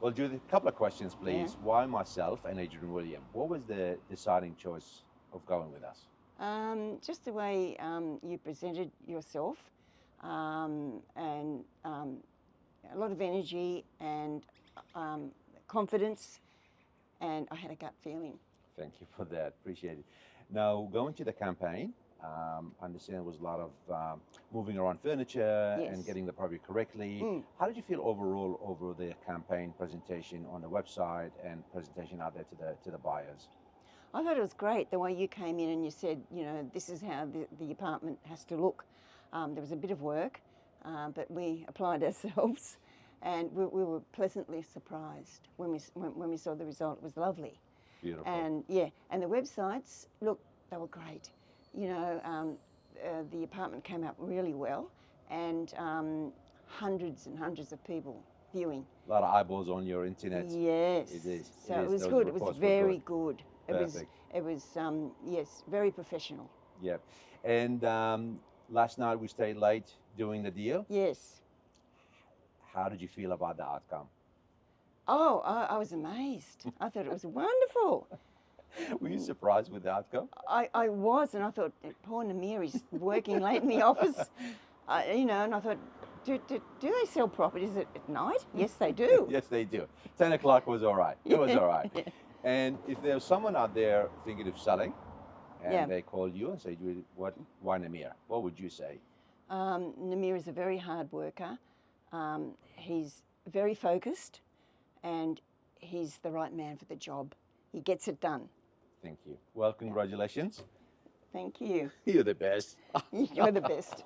Well, Judith, a couple of questions, Yeah. please. Why myself and Adrian William? What was the deciding choice of going with us? Just the way you presented yourself, and a lot of energy and confidence, and I had a gut feeling. Thank you for that. Appreciate it. Now, going to the campaign, I understand there was a lot of moving around furniture Yes. and getting the property correctly. Mm. How did you feel overall over the campaign presentation on the website and presentation out there to the buyers? I thought it was great the way you came in and you said, you know, this is how the apartment has to look. There was a bit of work, but we applied ourselves, and we were pleasantly surprised when we saw the result. It was lovely. Beautiful. And yeah, and the websites, look, they were great. You know, the apartment came out really well, and hundreds and hundreds of people viewing. A lot of eyeballs on your internet. Yes. It is. So It it is. was Those good. It reports was were very good. good. Perfect. It was yes, very professional. Yeah. And last night we stayed late doing the deal. Yes. How did you feel about the outcome? Oh, I was amazed. I thought it was wonderful. Were you surprised with the outcome? I was, and I thought, poor Namir is working late in the office, you know, and I thought, do they sell properties at night? Yes, they do. Yes, they do. 10 o'clock was all right. It was all right. Yeah. And if there's someone out there thinking of selling and Yeah. they call you and say, why Namir? What would you say? Namir is a very hard worker. He's very focused, and he's the right man for the job. He gets it done. Thank you. Well, congratulations. Thank you. You're the best. You're the best.